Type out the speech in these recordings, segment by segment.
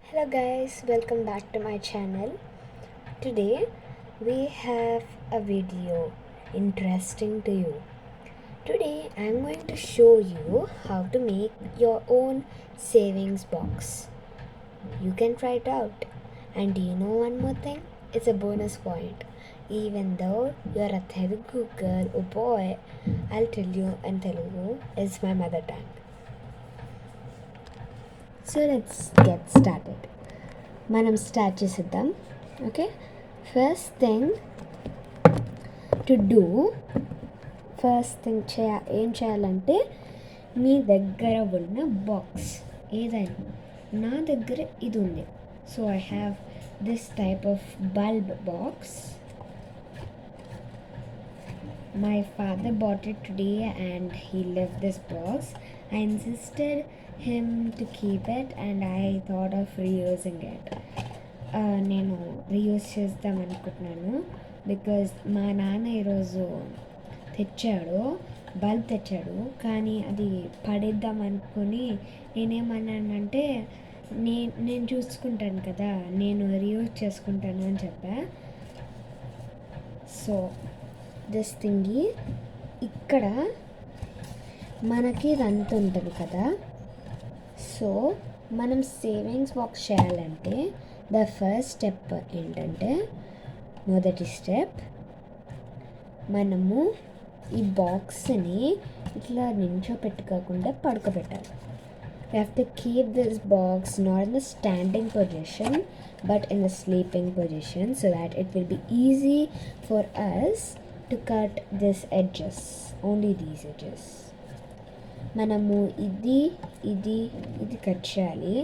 Hello guys, welcome back to my channel. Today we have a video interesting to you. Today I'm going to show you how to make your own savings box. You can try it out. And do you know one more thing? It's a bonus point. Even though you're a Telugu girl or boy, I'll tell you in Telugu is my mother tongue. So let's get started. మనం start చేసేద్దాం. Okay, first thing ఏం చేయాలంటే మీ దగ్గర ఉన్న box ఏదైనా, నా దగ్గర ఇది ఉంది. So I have this type of bulb box. My father bought it today and he left this box. I insisted him to keep it and I thought of reusing it. నేను reuse చేద్దాం అనుకుంటున్నాను because మా నాన్న ఈరోజు bulb తెచ్చాడు, కానీ అది పడేద్దాం అనుకుని నేనేమన్నానంటే నేను చూసుకుంటాను కదా, నేను రీయూజ్ చేసుకుంటాను అని చెప్పా. సో దిస్ థింగి ఇక్కడ మనకి రంత్ ఉంటుంది కదా. సో మనం సేవింగ్స్ బాక్స్ చేయాలంటే ద ఫస్ట్ స్టెప్ ఏంటంటే, మొదటి స్టెప్ మనము ఈ బాక్స్ని ఇట్లా నించోపెట్టుకోకుండా పడుకోబెట్టాలి. We have to keep this box not in the standing position but in the sleeping position so that it will be easy for us to cut this edges, only these edges. మనము ఇది cut చేయాలి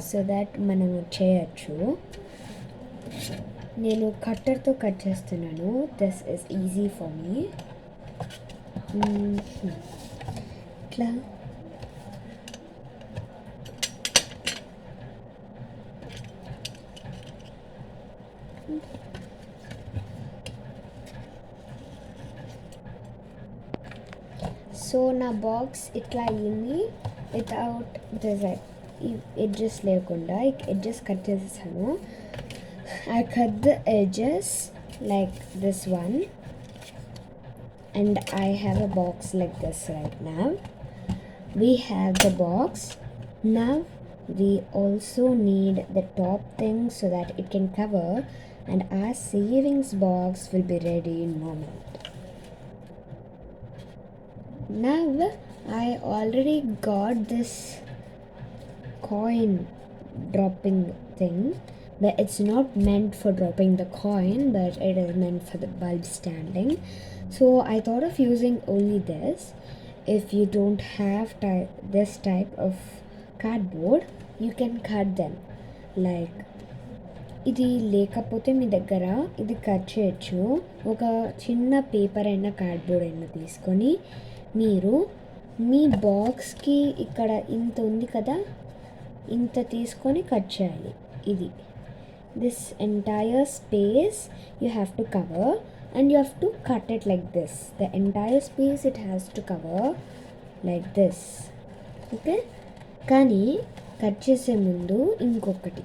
so that మనము చేయొచ్చు. నేను కట్టర్తో cut చేస్తున్నాను. This is easy for me. ఇట్లా so నా box ఇట్లా అయ్యింది వితౌట్ దిస్ ఎడ్జెస్ లేకుండా. ఎడ్జెస్ కట్ చేసేసాను. I cut the edges like this one and I have a box like this right now. We have the box. Now we also need the top thing so that it can cover and our savings box will be ready in a moment. Now I already got this coin dropping thing, but it's not meant for dropping the coin, but it is meant for the bulb standing. So I thought of using only this. If you don't have this type of cardboard, you can cut them. Like ఇది లేకపోతే మీ దగ్గర ఇది cut చేయొచ్చు. ఒక చిన్న paper అయినా cardboard అయినా తీసుకొని మీరు మీ బాక్స్కి ఇక్కడ ఇంత ఉంది కదా, ఇంత తీసుకొని కట్ చేయాలి. ఇది this entire space you have to cover and you have to cut it like this. The entire space it has to cover like this. Okay, కానీ కట్ చేసే ముందు ఇంకొకటి,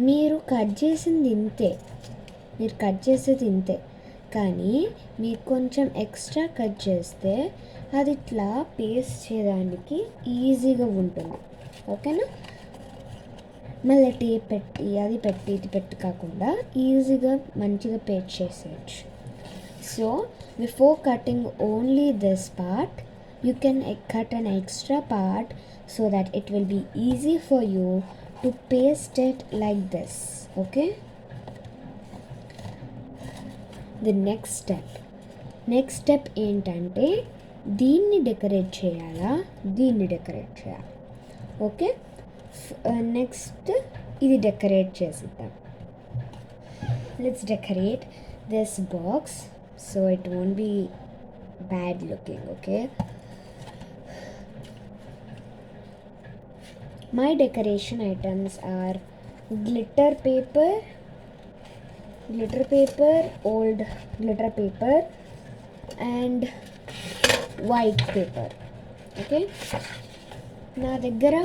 మీరు కట్ చేసేది ఇంతే, కానీ మీరు కొంచెం ఎక్స్ట్రా కట్ చేస్తే అది ఇట్లా పేస్ట్ చేయడానికి ఈజీగా ఉంటుంది. ఓకేనా? మళ్ళీ టేప్ పెట్టి ఇది పెట్టి కాకుండా ఈజీగా మంచిగా పేస్ట్ చేసేయచ్చు. So before cutting only this part you can cut an extra part so that it will be easy for you to paste it like this. Okay, the next step ఏంటంటే దీన్ని decorate చేయాలి. Okay, next ఇది decorate చేసిద్దాం. Let's decorate this box so it won't be bad looking. Okay, my decoration items are glitter paper, old glitter paper and white paper. Okay, నా దగ్గర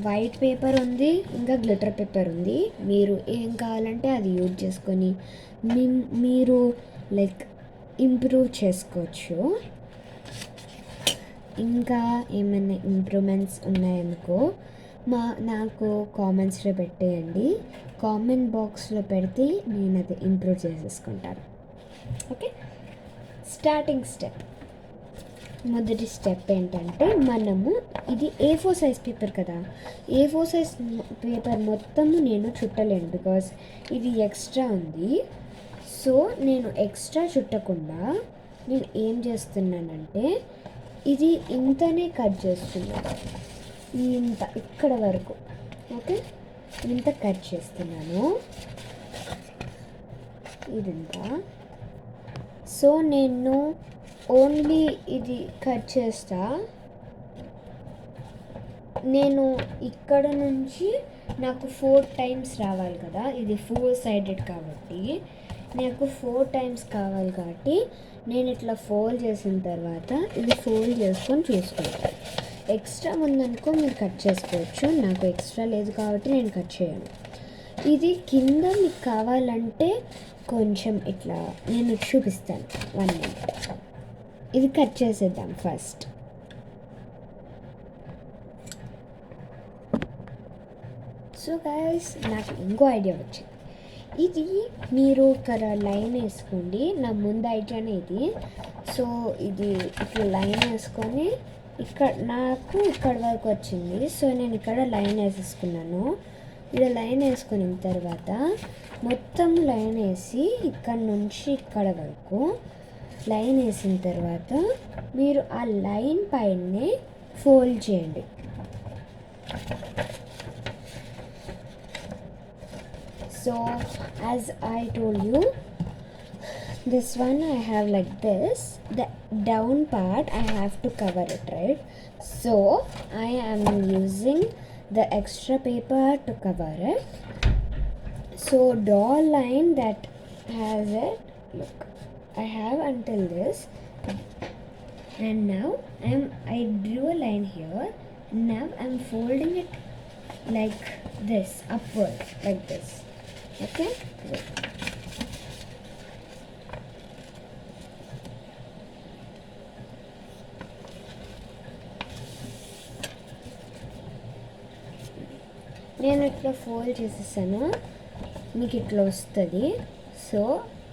white paper ఉంది, ఇంకా glitter paper ఉంది. మీరు ఏం కావాలంటే అది యూజ్ చేసుకొని మీరు లైక్ ఇంప్రూవ్ చేసుకోవచ్చు. ఇంకా ఏమైనా ఇంప్రూవ్మెంట్స్ ఉన్నాయనుకో నాకు కామెంట్స్లో పెట్టేయండి. కామెంట్ బాక్స్లో పెడితే నేను అది ఇంప్రూవ్ చేసేసుకుంటాను. Okay, starting step. మొదటి స్టెప్ ఏంటంటే మనము ఇది A4 సైజ్ పేపర్ కదా, A4 సైజ్ పేపర్ మొత్తము నేను చుట్టలేను బికాజ్ ఇది ఎక్స్ట్రా ఉంది. సో నేను ఎక్స్ట్రా చుట్టకుండా నేను ఏం చేస్తున్నానంటే ఇది ఇంతనే కట్ చేస్తున్నాను, ఇంత ఇక్కడ వరకు. ఓకే, ఇంత కట్ చేస్తున్నాను ఇదంతా. సో నేను ఓన్లీ ఇది కట్ చేస్తా. నేను ఇక్కడ నుంచి నాకు 4 టైమ్స్ రావాలి కదా, ఇది 4 సైడెడ్ కాబట్టి నాకు 4 టైమ్స్ కావాలి కాబట్టి నేను ఇట్లా ఫోల్డ్ చేసిన తర్వాత ఇది ఫోల్డ్ చేసుకొని చూసుకుంటాను. ఎక్స్ట్రా ఉందనుకో మీరు కట్ చేసుకోవచ్చు, నాకు ఎక్స్ట్రా లేదు కాబట్టి నేను కట్ చేయను. ఇది కింద మీకు కావాలంటే కొంచెం ఇట్లా నేను చూపిస్తాను 1 మినిట్. ఇది కట్ చేసేద్దాం ఫస్ట్. సో గైస్ నాకు ఇంకో ఐడియా వచ్చింది. ఇది మీరు ఇక్కడ లైన్ వేసుకోండి, నా ముందు ఐడియానే ఇది. సో ఇది ఇట్లా లైన్ వేసుకొని నాకు ఇక్కడ వరకు వచ్చింది. సో నేను ఇక్కడ లైన్ వేసేసుకున్నాను. ఇక్కడ లైన్ వేసుకున్న తర్వాత మొత్తం లైన్ వేసి ఇక్కడ నుంచి ఇక్కడ వరకు లైన్ వేసిన తర్వాత మీరు ఆ లైన్ పైనే ఫోల్డ్ చేయండి. So as I told you, this one I have like this, the down part I have to cover it, right? So I am using the extra paper to cover it. So draw a line that has it. Look, I have until this, and now I drew a line here. Now I'm folding it like this, upward, like this. Okay. నేను ఇట్లా fold చేసేసాను, మీకు ఇట్లా వస్తుంది. So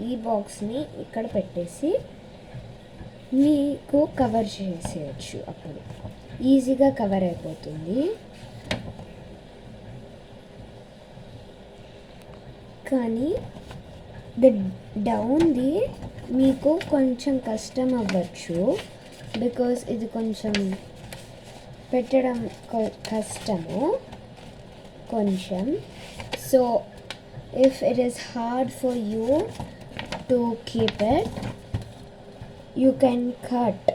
ఈ బాక్స్ని ఇక్కడ పెట్టేసి మీకు కవర్ చేసేయచ్చు, అప్పుడు ఈజీగా కవర్ అయిపోతుంది. కానీ డౌన్ది మీకు కొంచెం కష్టం అవ్వచ్చు బికాజ్ ఇది కొంచెం పెట్టడం కష్టము కొంచెం. So if it is hard for you to keep it, you can cut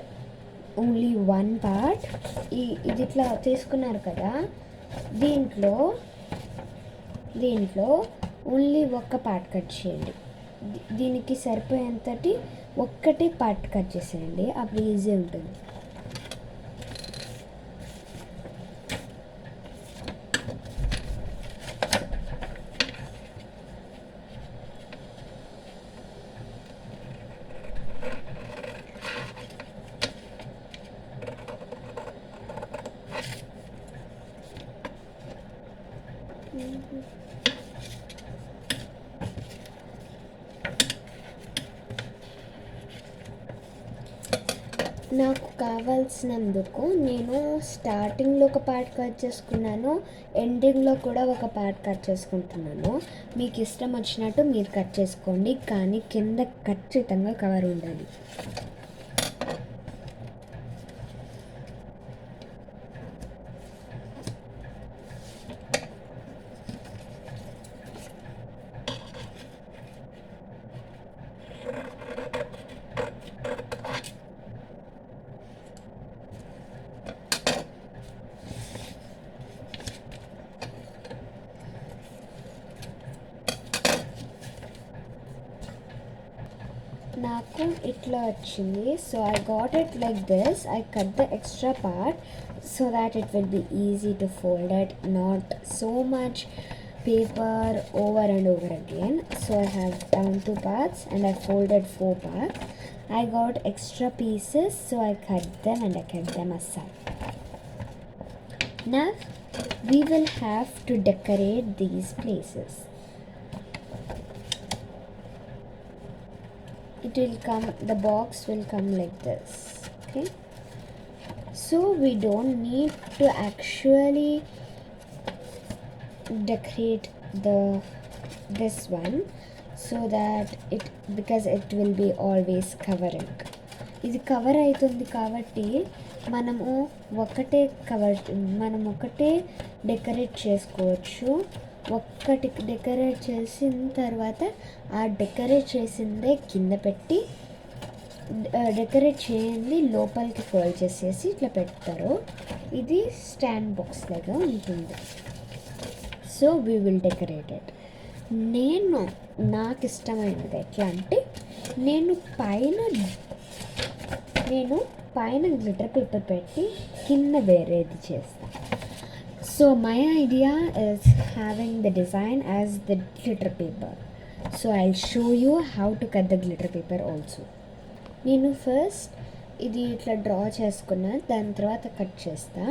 only 1 part. ఇది ఇట్లా తీసుకున్నారు కదా, దీంట్లో ఓన్లీ 1 పార్ట్ కట్ చేయండి. దీనికి సరిపోయేంతటి ఒక్కటే పార్ట్ కట్ చేసేయండి, అప్పుడు ఈజీ ఉంటుంది. నాకు కావాల్సినందుకు నేను స్టార్టింగ్లో ఒక పార్ట్ కట్ చేసుకున్నాను, ఎండింగ్లో కూడా ఒక పార్ట్ కట్ చేసుకుంటున్నాను. మీకు ఇష్టం వచ్చినట్టు మీరు కట్ చేసుకోండి, కానీ కింద ఖచ్చితంగా కవర్ ఉండాలి. నాకు ఇట్లా వచ్చింది. So I got it like this. I cut the extra part. so that it will be easy to fold it, not so much paper over and over again. So I have done 2 parts and I folded 4 parts. I got extra pieces, so I cut them and I kept them aside. Now we will have to decorate these places. It will come, the box will come like this. Okay, so we don't need to actually decorate this one, so that it, because it will be always covering. ఇది cover అవుతుంది కాబట్టి మనము ఒకటే decorate చేసుకోవచ్చు. ఒక్కటి decorate చేసిన తర్వాత ఆ డెకరేట్ చేసిందే కింద పెట్టి డెకరేట్ చేయండి లోపలికి ఫోల్డ్ చేసేసి ఇట్లా పెడతారు. ఇది స్టాండ్ బాక్స్ లాగా ఉంటుంది. So we will decorate it. నాకు ఇష్టమైనది ఎట్లా అంటే, నేను పైన గ్లిటర్ పేపర్ పెట్టి కింద వేరేది చేస్తాను. So my idea is having the design as the glitter paper. So I'll show you how to cut the glitter paper also. నేను ఫస్ట్ ఇది ఇట్లా డ్రా చేసుకున్నా, దాని తర్వాత కట్ చేస్తా.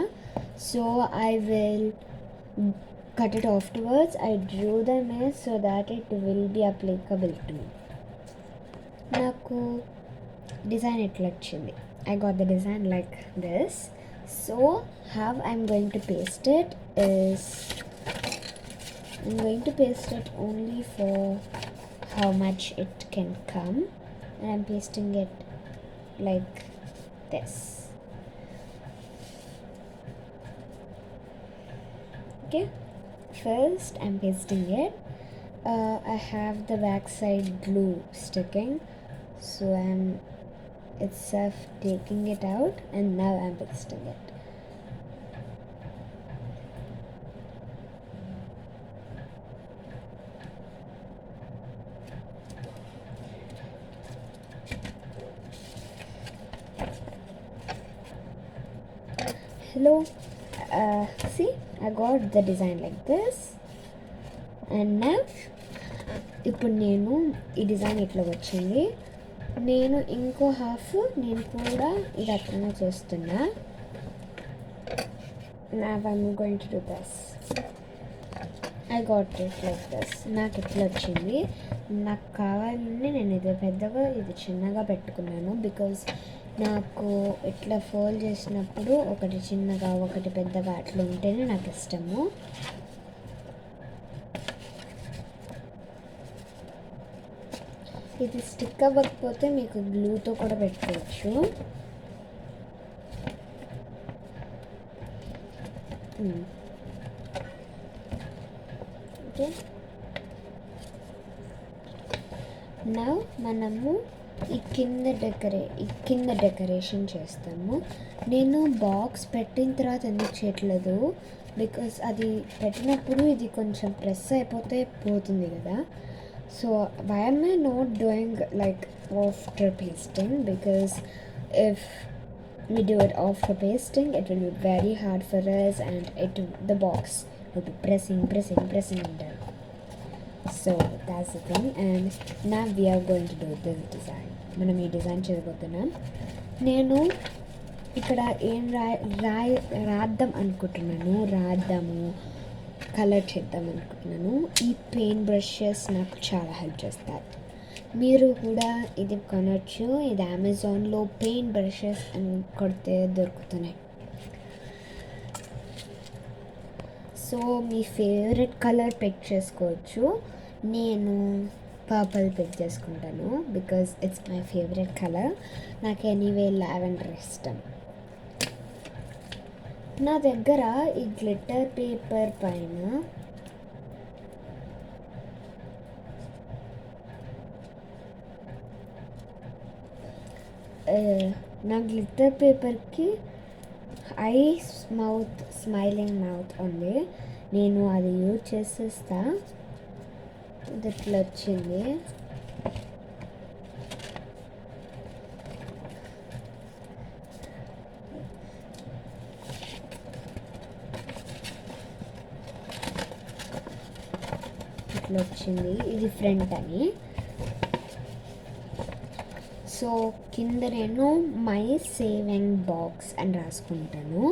So I will cut it afterwards. I drew them so that it will be applicable to me. నాకు design ఎట్లా వచ్చింది, I got the design like this. So how I'm going to paste it is, I'm going to paste it only for how much it can come, and I'm pasting it like this. Okay, first I'm pasting it. I have the backside glue sticking, so I'm itself taking it out, and now I'm pasting it. Hello, see, I got the design like this, and now ఇప్పుడు నేను ఈ design ఇట్లా వచ్చింది. నేను ఇంకో half నేను కూడా ఇది అట్లనే చేస్తున్నా. Now I'm going to do this. I got it like this. నాకు ఇట్లా వచ్చింది. నాకు కావాలని నేను ఇది పెద్దగా ఇది చిన్నగా పెట్టుకున్నాను, బికాజ్ నాకు ఇట్లా ఫోల్డ్ చేసినప్పుడు ఒకటి చిన్నగా ఒకటి పెద్దగా అట్లా ఉంటేనే నాకు ఇష్టము. ఇది స్టిక్ అవ్వకపోతే మీకు గ్లూతో కూడా పెట్టుకోవచ్చు. ఓకే, నా మనము ఈ కింద డెకరేషన్ చేస్తాము. నేను బాక్స్ పెట్టిన తర్వాత ఎందుకు చేయట్లేదు, బికాస్ అది పెట్టినప్పుడు ఇది కొంచెం ప్రెస్ అయిపోతే పోతుంది కదా. So why am I not doing like after pasting? Because if we do it after pasting, it will be very hard for us, and the box will be pressing down. So that's the thing, and now we are going to do this design. మనం ఈ design చేయబోతున్నాం. నేను ఇక్కడ ఏం రాద్దాం అనుకుంటున్నాను, colour చేద్దాం అనుకుంటున్నాను. ఈ పెయింట్ బ్రషెస్ నాకు చాలా హెల్ప్ చేస్తాయి. మీరు కూడా ఇది కొనవచ్చు. ఇది అమెజాన్లో పెయింట్ బ్రషెస్ అని కొడితే దొరుకుతున్నాయి. సో మీ ఫేవరెట్ కలర్ పిక్ చేసుకోవచ్చు. నేను పర్పుల్ పిక్ చేసుకుంటాను, because it's my favourite colour. నాకు ఎనీవే లావెండర్ ఇష్టం. నా దగ్గర ఈ గ్లిటర్ పేపర్ పైన నా గ్లిటర్ పేపర్కి స్మైలింగ్ మౌత్ ఉంది. నేను అది యూజ్ చేసేస్తా. ఇది ఇట్లా వచ్చింది. ఇట్లా వచ్చింది, ఇది ఫ్రంట్ అని. సో కింద నేను మై సేవింగ్ బాక్స్ అని రాసుకుంటాను.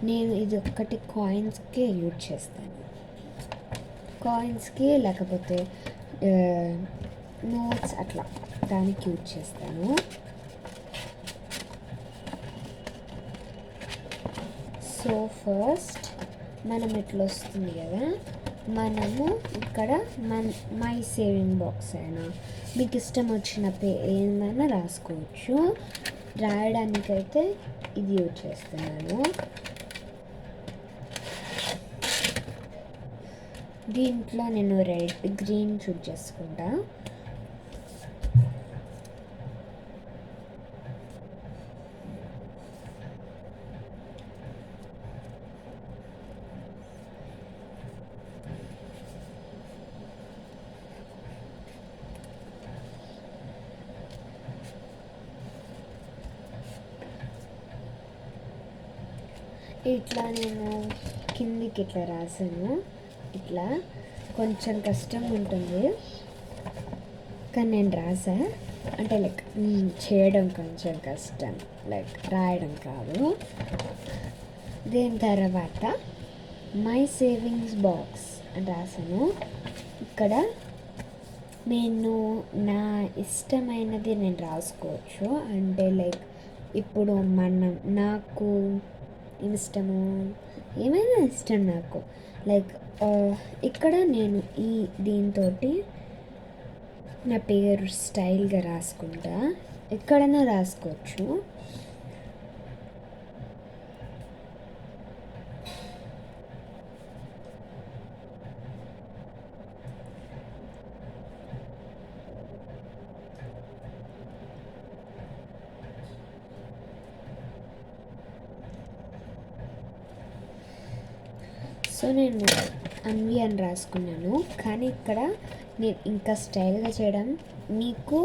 నేను ఇది ఒక్కటి కాయిన్స్కి యూజ్ చేస్తాను, కాయిన్స్కి లేకపోతే నోట్స్ అట్లా దానికి యూజ్ చేస్తాను. సో ఫస్ట్ మనం ఇట్లా వస్తుంది కదా, మనము ఇక్కడ మై సేవింగ్ బాక్స్ అయినా మీకు ఇష్టం వచ్చిన ఏమైనా రాసుకోవచ్చు. రాయడానికైతే ఇది యూజ్ చేస్తున్నాను. దీంట్లో నేను గ్రీన్ చూజ్ చేసుకుంటా. ఇట్లా నేను కిందికి ఇట్లా రాసాను. ఇట్లా కొంచెం కష్టం ఉంటుంది కానీ నేను రాసా, అంటే లైక్ చేయడం కొంచెం కష్టం, లైక్ రాయడం కాదు. దీని తర్వాత మై సేవింగ్స్ బాక్స్ అని రాసాను. ఇక్కడ నేను నా ఇష్టమైనది నేను రాసుకోవచ్చు, అంటే లైక్ ఇప్పుడు నాకు ఇష్టము ఏమైనా ఇష్టం నాకు, లైక్ ఇక్కడ నేను దీంతో నా పేరు స్టైల్గా రాసుకుంటా. ఎక్కడైనా రాసుకోవచ్చు. సో నేను అన్వి అని రాసుకున్నాను, కానీ ఇక్కడ నేను ఇంకా స్టైల్గా చేయడం మీకు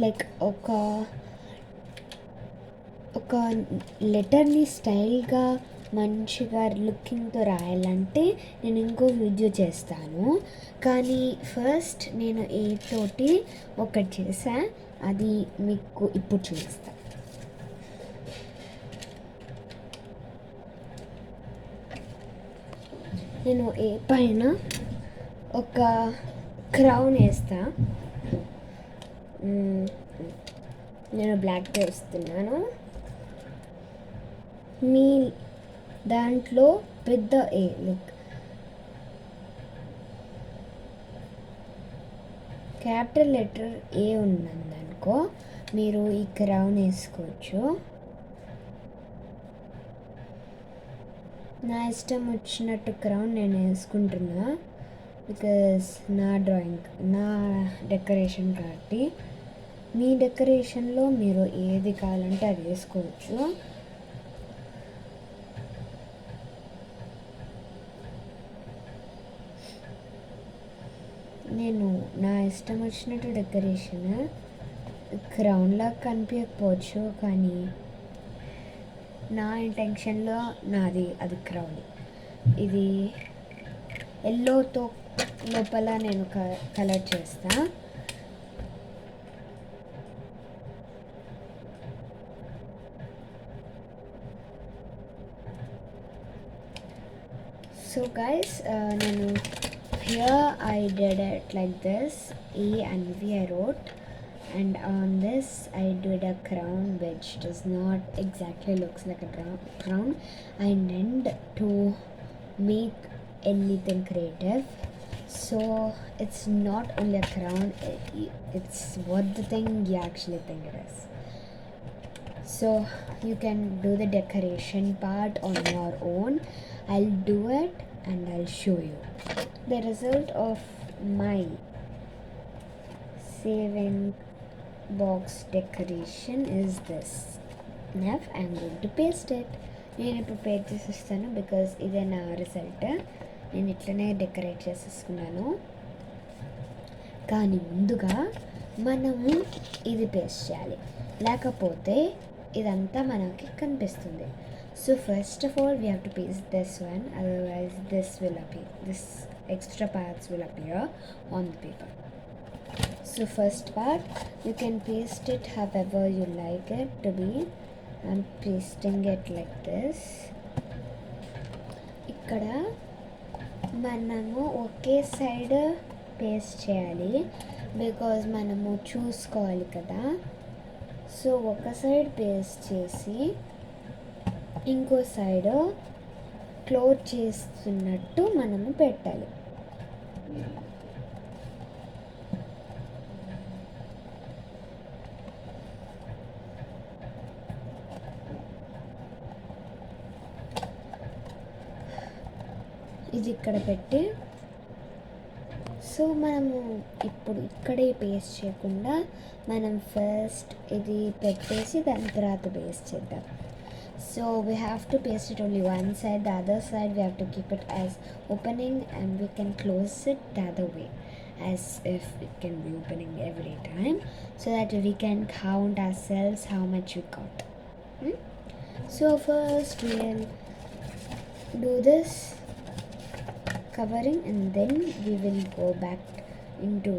లైక్ ఒక లెటర్ని స్టైల్గా మంచిగా లుకింగ్తో రాయాలంటే నేను ఇంకో వీడియో చేస్తాను. కానీ ఫస్ట్ నేను తోటి ఒకటి చేసా, అది మీకు ఇప్పుడు చూపిస్తాను. నేను పైన ఒక క్రౌన్ వేస్తా. నేను బ్లాక్ వేస్తున్నాను. మీ దాంట్లో పెద్ద లైక్ క్యాపిటల్ లెటర్ ఏ ఉందనుకో మీరు ఈ క్రౌన్ వేసుకోవచ్చు. నా ఇష్టం వచ్చినట్టు క్రౌన్ నేను వేసుకుంటున్నా, బికాజ్ నా డెకరేషన్ కాబట్టి. మీ డెకరేషన్లో మీరు ఏది కావాలంటే అది వేసుకోవచ్చు. నేను నా ఇష్టం వచ్చినట్టు డెకరేషన్ క్రౌన్లా కనిపించకపోవచ్చు, కానీ నా ఇంటెన్షన్లో అది క్రౌన్. ఇది ఎల్లోతో లోపల నేను కలర్ చేస్తా. సో గైస్, నేను here I did it like this, E and V I wrote, and on this I did a crown which does not exactly looks like a crown. I intend to make anything creative, so it's not only a crown, it's what the thing you actually think it is. So you can do the decoration part on your own. I'll do it and I'll show you the result of my saving box decoration is this. Now I'm going to paste it. నేను ఇప్పుడు paste చేసేస్తాను because ఇదే నా result. నేను ఇట్లనే decorate చేసేసుకున్నాను. కానీ ముందుగా మనము ఇది పేస్ట్ చేయాలి, లేకపోతే ఇదంతా మనకి కనిపిస్తుంది. So first of all we have to paste this one, otherwise this will appear, this extra parts will appear on the paper. So first part you can paste it however you like it to be. I'm pasting it like this. ఇక్కడ మనము ఒకే side paste చేయాలి, because మనము చూసుకోవాలి కదా. So ఒక side paste చేసి ఇంకో side close చేస్తున్నట్టు మనము పెట్టాలి. ఇది ఇక్కడ పెట్టి, సో మనము ఇప్పుడు ఇక్కడే పేస్ట్ చేయకుండా మనం ఫస్ట్ ఇది పెట్టేసి దాని తర్వాత పేస్ట్ చేద్దాం. So we have to paste it only one side, the other side we have to keep it as opening and we can close it the other way as if it can be opening every time, so that we can count ourselves how much we got. So first we'll do this covering and then we will go back into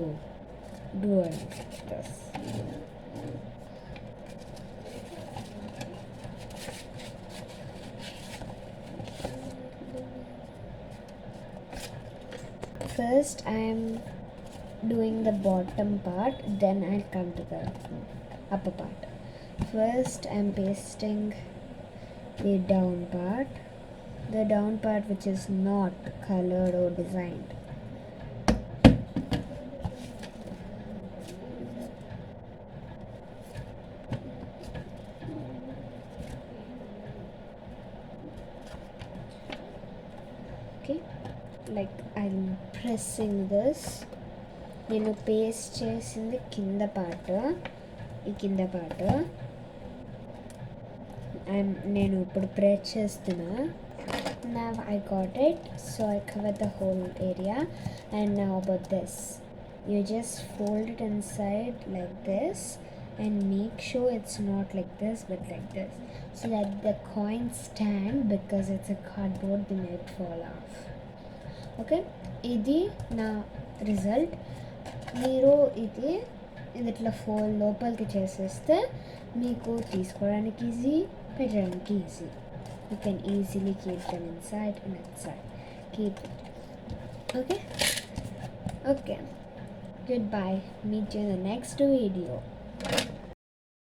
doing this. First I am doing the bottom part, then I'll come to the upper part. First I am pasting the down part which is not colored or designed. Okay, like I'm pressing this. నేను paste చేసింది కింద part, ఈ కింద part నేను ఇప్పుడు press చేస్తున్నా. Now I got it, so I covered the whole area. And now about this, you just fold it inside like this and make sure it's not like this but like this, so that the coins stand, because it's a cardboard, they might fall off. Okay, ఇది నా result. మీరు ఇది ఇట్లా fold లోపలికి చేసేస్తే మీకు తీసుకోవడానికి easy, పెట్టడానికి easy. You can easily keep them inside and outside. Keep it. Okay? Okay. Goodbye. Meet you in the next video.